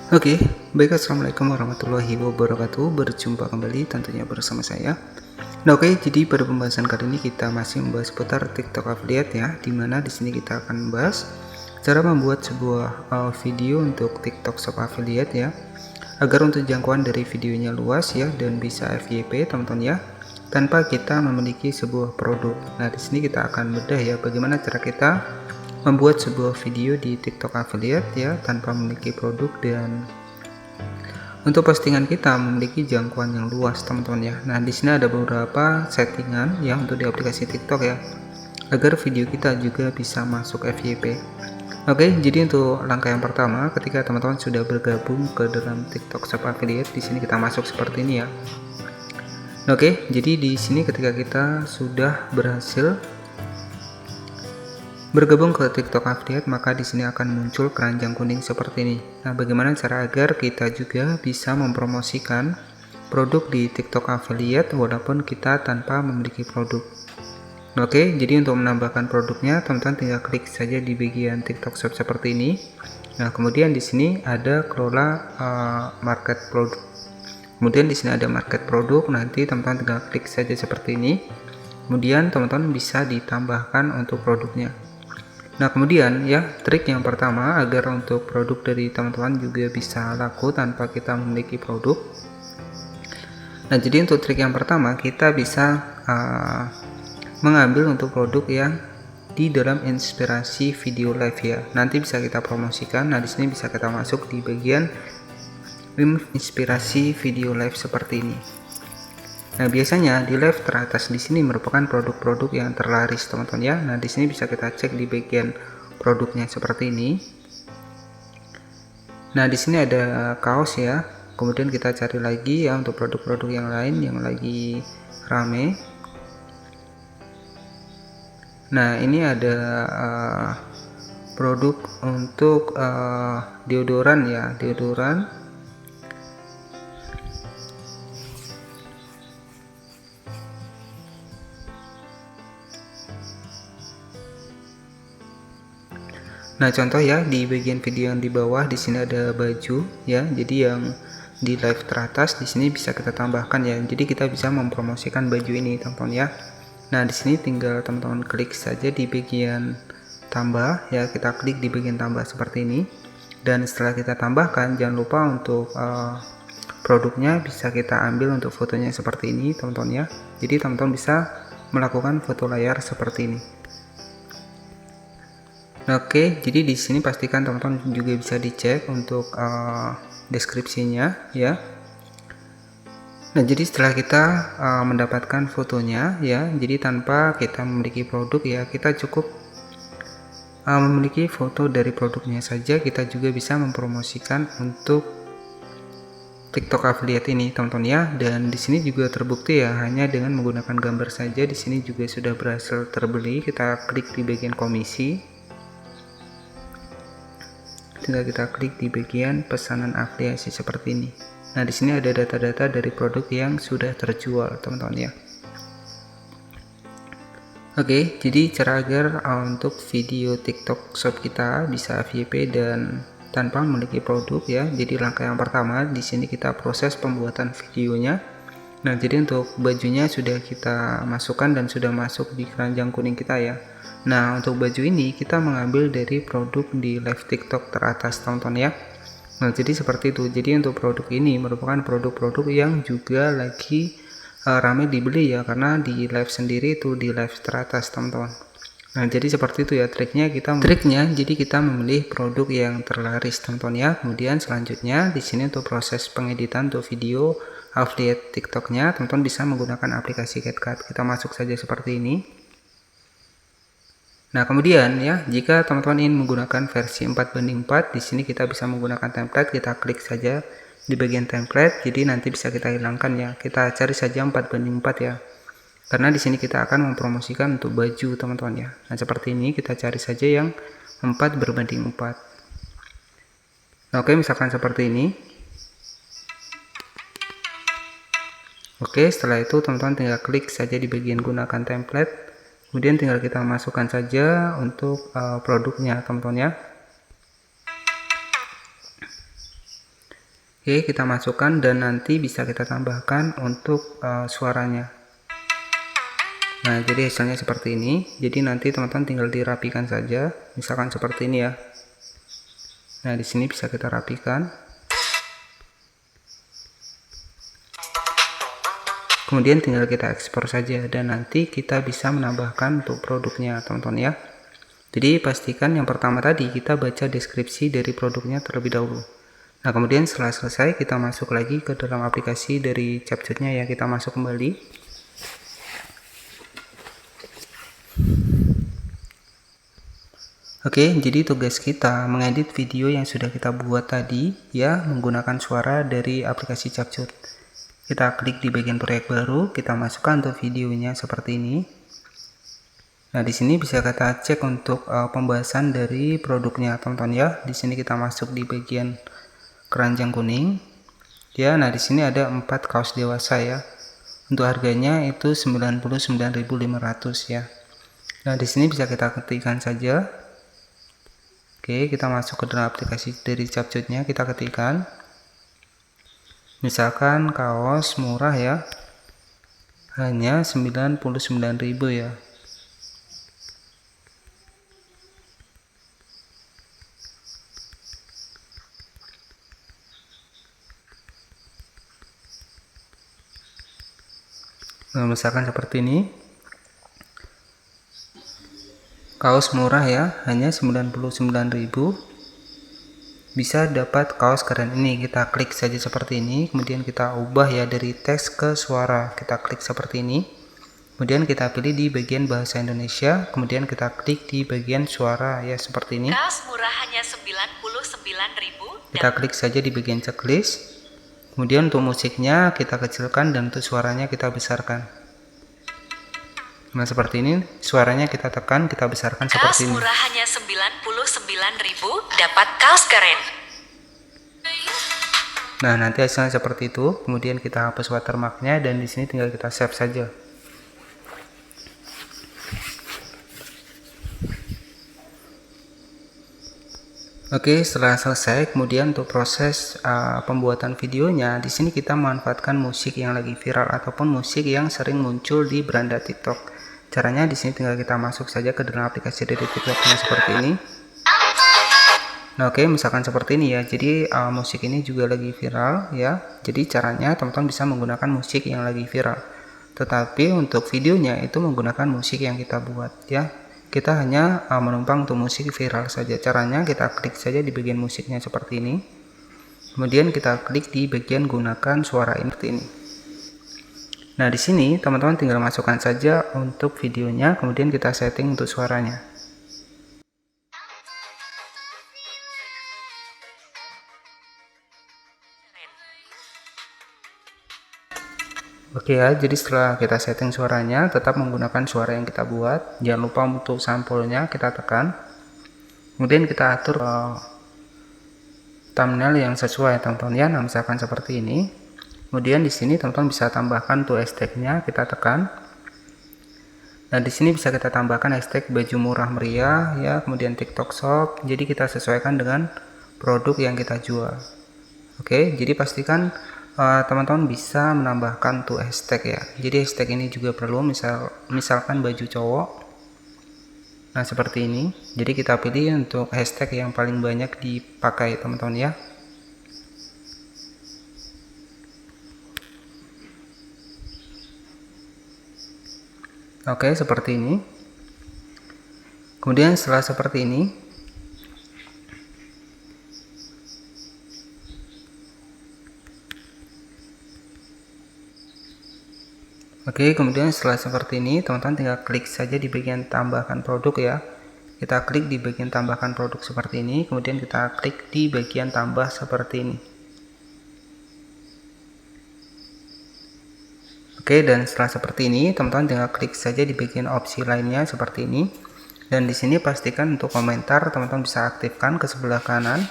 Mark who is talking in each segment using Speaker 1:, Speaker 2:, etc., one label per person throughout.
Speaker 1: Oke, baik, assalamualaikum warahmatullahi wabarakatuh. Berjumpa kembali tentunya bersama saya. Nah, oke, jadi pada pembahasan kali ini kita masih membahas seputar TikTok affiliate ya, dimana di sini kita akan membahas cara membuat sebuah video untuk TikTok Shop affiliate ya, agar untuk jangkauan dari videonya luas ya dan bisa FYP teman-teman ya, tanpa kita memiliki sebuah produk. Nah, di sini kita akan bedah ya bagaimana cara kita membuat sebuah video di TikTok affiliate ya tanpa memiliki produk, dan untuk postingan kita memiliki jangkauan yang luas teman-teman ya. Nah, di sini ada beberapa settingan ya untuk di aplikasi TikTok ya, agar video kita juga bisa masuk FYP. Oke, jadi untuk langkah yang pertama, ketika teman-teman sudah bergabung ke dalam TikTok Shop Affiliate, di sini kita masuk seperti ini ya. Oke, jadi di sini ketika kita sudah berhasil bergabung ke TikTok Affiliate, maka di sini akan muncul keranjang kuning seperti ini. Nah, bagaimana cara agar kita juga bisa mempromosikan produk di TikTok Affiliate walaupun kita tanpa memiliki produk? Oke, jadi untuk menambahkan produknya, teman-teman tinggal klik saja di bagian TikTok Shop seperti ini. Nah, kemudian di sini ada kelola market produk. Kemudian di sini ada market produk. Nanti teman-teman tinggal klik saja seperti ini. Kemudian teman-teman bisa ditambahkan untuk produknya. Nah, kemudian ya, trik yang pertama agar untuk produk dari teman-teman juga bisa laku tanpa kita memiliki produk. Nah, jadi untuk trik yang pertama kita bisa mengambil untuk produk yang di dalam inspirasi video live ya. Nanti bisa kita promosikan. Nah, di sini bisa kita masuk di bagian inspirasi video live seperti ini. Nah, biasanya di live teratas di sini merupakan produk-produk yang terlaris teman-teman ya. Nah, di sini bisa kita cek di bagian produknya seperti ini. Nah, di sini ada kaos ya. Kemudian kita cari lagi ya untuk produk-produk yang lain yang lagi rame. Nah, ini ada produk untuk deodoran ya, deodoran. Nah, contoh ya, di bagian video yang di bawah di sini ada baju ya. Jadi yang di live teratas di sini bisa kita tambahkan ya. Jadi kita bisa mempromosikan baju ini teman-teman ya. Nah, di sini tinggal teman-teman klik saja di bagian tambah ya. Kita klik di bagian tambah seperti ini. Dan setelah kita tambahkan, jangan lupa untuk produknya bisa kita ambil untuk fotonya seperti ini teman-teman ya. Jadi teman-teman bisa melakukan foto layar seperti ini. Oke, jadi di sini pastikan teman-teman juga bisa dicek untuk deskripsinya ya. Nah, jadi setelah kita mendapatkan fotonya ya, jadi tanpa kita memiliki produk ya, kita cukup memiliki foto dari produknya saja, kita juga bisa mempromosikan untuk TikTok affiliate ini teman-teman ya. Dan di sini juga terbukti ya, hanya dengan menggunakan gambar saja di sini juga sudah berhasil terbeli. Kita klik di bagian komisi. Tinggal kita klik di bagian pesanan afiliasi seperti ini. Nah, di sini ada data-data dari produk yang sudah terjual teman-teman ya. Oke, jadi cara agar untuk video TikTok Shop kita bisa FYP dan tanpa memiliki produk ya. Jadi langkah yang pertama di sini kita proses pembuatan videonya. Nah, jadi untuk bajunya sudah kita masukkan dan sudah masuk di keranjang kuning kita ya. Nah, untuk baju ini kita mengambil dari produk di live TikTok teratas teman-teman ya. Nah, jadi seperti itu. Jadi untuk produk ini merupakan produk-produk yang juga lagi ramai dibeli ya, karena di live sendiri itu di live teratas teman-teman. Nah, jadi seperti itu ya triknya. Jadi kita memilih produk yang terlaris teman-teman ya. Kemudian selanjutnya di sini untuk proses pengeditan untuk video affiliate TikToknya, teman-teman bisa menggunakan aplikasi CapCut. Kita masuk saja seperti ini. Nah, kemudian ya, jika teman-teman ingin menggunakan versi 4:4, di sini kita bisa menggunakan template. Kita klik saja di bagian template. Jadi nanti bisa kita hilangkan ya. Kita cari saja 4:4 ya. Karena di sini kita akan mempromosikan untuk baju teman-teman ya. Nah, seperti ini kita cari saja yang 4:4. Nah, oke, misalkan seperti ini. Oke, setelah itu teman-teman tinggal klik saja di bagian gunakan template. Kemudian tinggal kita masukkan saja untuk produknya teman-teman ya. Oke, kita masukkan dan nanti bisa kita tambahkan untuk suaranya. Nah, jadi hasilnya seperti ini. Jadi nanti teman-teman tinggal dirapikan saja, misalkan seperti ini ya. Nah, di sini bisa kita rapikan. Kemudian tinggal kita ekspor saja dan nanti kita bisa menambahkan untuk produknya, teman-teman ya. Jadi pastikan yang pertama tadi kita baca deskripsi dari produknya terlebih dahulu. Nah, kemudian setelah selesai kita masuk lagi ke dalam aplikasi dari CapCutnya ya, kita masuk kembali. Oke, jadi tugas kita mengedit video yang sudah kita buat tadi ya menggunakan suara dari aplikasi CapCut. Kita klik di bagian proyek baru, kita masukkan untuk videonya seperti ini. Nah, di sini bisa kita cek untuk pembahasan dari produknya, teman-teman ya. Di sini kita masuk di bagian keranjang kuning. Ya, nah di sini ada 4 kaos dewasa ya. Untuk harganya itu 99.500 ya. Nah, di sini bisa kita ketikkan saja. Oke, kita masuk ke dalam aplikasi dari CapCutnya, kita ketikkan. Misalkan kaos murah ya. Hanya 99.000 ya. Nah, misalkan seperti ini, kaos murah ya, hanya 99.000, bisa dapat kaos keren ini. Kita klik saja seperti ini, kemudian kita ubah ya dari teks ke suara, kita klik seperti ini, kemudian kita pilih di bagian bahasa Indonesia, kemudian kita klik di bagian suara ya seperti ini.
Speaker 2: Kaos murah hanya 99.000.
Speaker 1: Kita klik saja di bagian checklist. Kemudian untuk musiknya kita kecilkan dan untuk suaranya kita besarkan. Nah, seperti ini, suaranya kita tekan, kita besarkan seperti ini.
Speaker 2: Kaos murah hanya 99.000, dapat kaos keren.
Speaker 1: Nah, nanti hasilnya seperti itu. Kemudian kita hapus watermarknya dan di sini tinggal kita save saja. Oke, setelah selesai, kemudian untuk proses pembuatan videonya, di sini kita memanfaatkan musik yang lagi viral ataupun musik yang sering muncul di beranda TikTok. Caranya di sini tinggal kita masuk saja ke dalam aplikasi dari TikToknya seperti ini. Nah, oke, misalkan seperti ini ya. Jadi musik ini juga lagi viral ya. Jadi caranya teman-teman bisa menggunakan musik yang lagi viral. Tetapi untuk videonya itu menggunakan musik yang kita buat ya. Kita hanya menumpang untuk musik viral saja. Caranya kita klik saja di bagian musiknya seperti ini. Kemudian kita klik di bagian gunakan suara ini seperti ini. Nah, di sini teman-teman tinggal masukkan saja untuk videonya, kemudian kita setting untuk suaranya. Oke ya, jadi setelah kita setting suaranya, tetap menggunakan suara yang kita buat. Jangan lupa untuk sampulnya kita tekan. Kemudian kita atur thumbnail yang sesuai, teman-teman ya. Nah, misalkan seperti ini. Kemudian di sini teman-teman bisa tambahkan tuh hashtagnya, kita tekan. Nah, di sini bisa kita tambahkan hashtag baju murah meriah ya, kemudian TikTok Shop. Jadi kita sesuaikan dengan produk yang kita jual. Oke, jadi pastikan teman-teman bisa menambahkan tuh hashtag ya. Jadi hashtag ini juga perlu, misalkan baju cowok. Nah, seperti ini. Jadi kita pilih untuk hashtag yang paling banyak dipakai teman-teman ya. Oke, seperti ini. Kemudian setelah seperti ini, kemudian setelah seperti ini, teman-teman tinggal klik saja di bagian tambahkan produk ya. Kita klik di bagian tambahkan produk seperti ini, kemudian kita klik di bagian tambah seperti ini. Oke, dan setelah seperti ini, teman-teman tinggal klik saja di bagian opsi lainnya seperti ini. Dan di sini pastikan untuk komentar teman-teman bisa aktifkan ke sebelah kanan.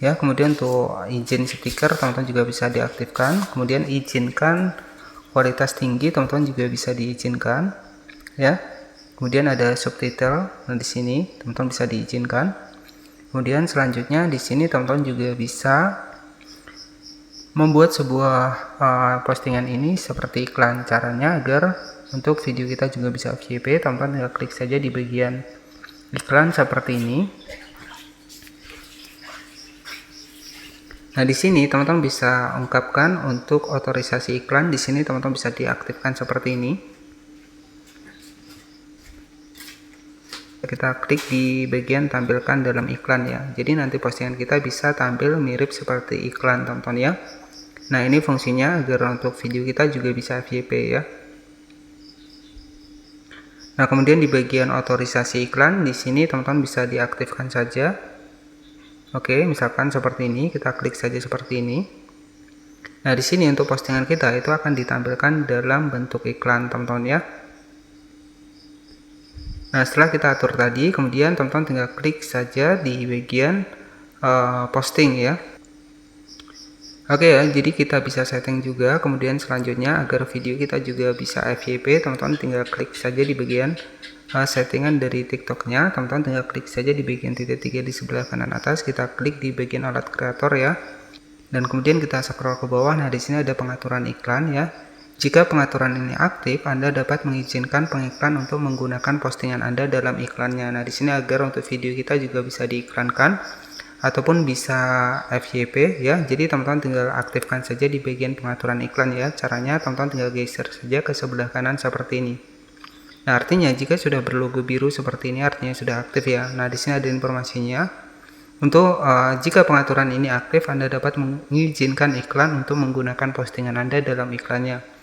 Speaker 1: Ya, kemudian untuk izin stiker teman-teman juga bisa diaktifkan. Kemudian izinkan kualitas tinggi teman-teman juga bisa diizinkan ya. Kemudian ada subtitle, nah di sini teman-teman bisa diizinkan. Kemudian selanjutnya di sini teman-teman juga bisa membuat sebuah postingan ini seperti iklan. Caranya agar untuk video kita juga bisa FYP, teman-teman tinggal klik saja di bagian iklan seperti ini. Nah, di sini teman-teman bisa ungkapkan untuk otorisasi iklan. Di sini teman-teman bisa diaktifkan seperti ini. Kita klik di bagian tampilkan dalam iklan ya. Jadi nanti postingan kita bisa tampil mirip seperti iklan, teman-teman ya. Nah, ini fungsinya agar untuk video kita juga bisa FYP ya. Nah, kemudian di bagian otorisasi iklan di sini teman-teman bisa diaktifkan saja. Oke, misalkan seperti ini, kita klik saja seperti ini. Nah, di sini untuk postingan kita itu akan ditampilkan dalam bentuk iklan, teman-teman ya. Nah, setelah kita atur tadi, kemudian teman-teman tinggal klik saja di bagian posting ya. Oke ya, jadi kita bisa setting juga. Kemudian selanjutnya agar video kita juga bisa FYP, teman-teman tinggal klik saja di bagian settingan dari TikToknya. Teman-teman tinggal klik saja di bagian titik 3 di sebelah kanan atas. Kita klik di bagian alat kreator ya. Dan kemudian kita scroll ke bawah. Nah, di sini ada pengaturan iklan ya. Jika pengaturan ini aktif, Anda dapat mengizinkan pengiklan untuk menggunakan postingan Anda dalam iklannya. Nah, di sini agar untuk video kita juga bisa diiklankan ataupun bisa FYP ya. Jadi teman-teman tinggal aktifkan saja di bagian pengaturan iklan ya. Caranya teman-teman tinggal geser saja ke sebelah kanan seperti ini. Nah, artinya jika sudah berlogo biru seperti ini artinya sudah aktif ya. Nah, di sini ada informasinya. Untuk jika pengaturan ini aktif, Anda dapat mengizinkan iklan untuk menggunakan postingan Anda dalam iklannya.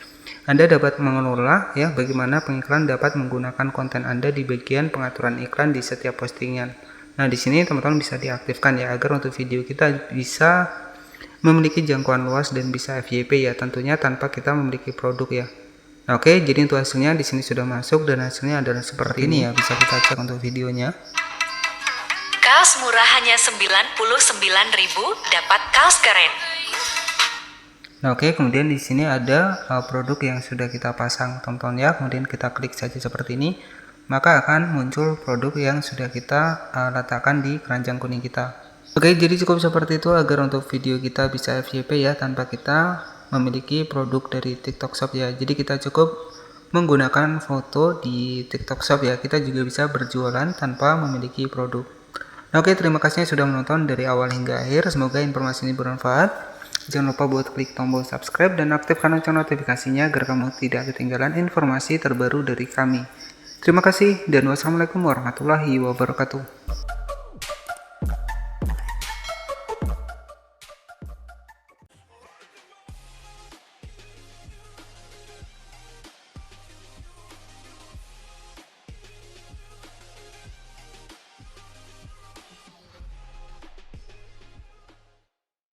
Speaker 1: Anda dapat mengelola ya bagaimana pengiklan dapat menggunakan konten Anda di bagian pengaturan iklan di setiap postingan. Nah, di sini teman-teman bisa diaktifkan ya agar untuk video kita bisa memiliki jangkauan luas dan bisa FYP ya, tentunya tanpa kita memiliki produk ya. Nah, oke, jadi untuk hasilnya di sini sudah masuk dan hasilnya adalah seperti ini ya. Bisa kita cek untuk videonya.
Speaker 2: Kaos murah hanya 99.000, dapat kaos keren.
Speaker 1: Nah, oke, kemudian di sini ada produk yang sudah kita pasang, teman-teman ya. Kemudian kita klik saja seperti ini, maka akan muncul produk yang sudah kita letakkan di keranjang kuning kita. Oke, jadi cukup seperti itu agar untuk video kita bisa FYP ya tanpa kita memiliki produk dari TikTok Shop ya. Jadi kita cukup menggunakan foto di TikTok Shop ya. Kita juga bisa berjualan tanpa memiliki produk. Nah, oke, terima kasih sudah menonton dari awal hingga akhir. Semoga informasi ini bermanfaat. Jangan lupa buat klik tombol subscribe dan aktifkan lonceng notifikasinya agar kamu tidak ketinggalan informasi terbaru dari kami. Terima kasih dan wassalamualaikum warahmatullahi wabarakatuh.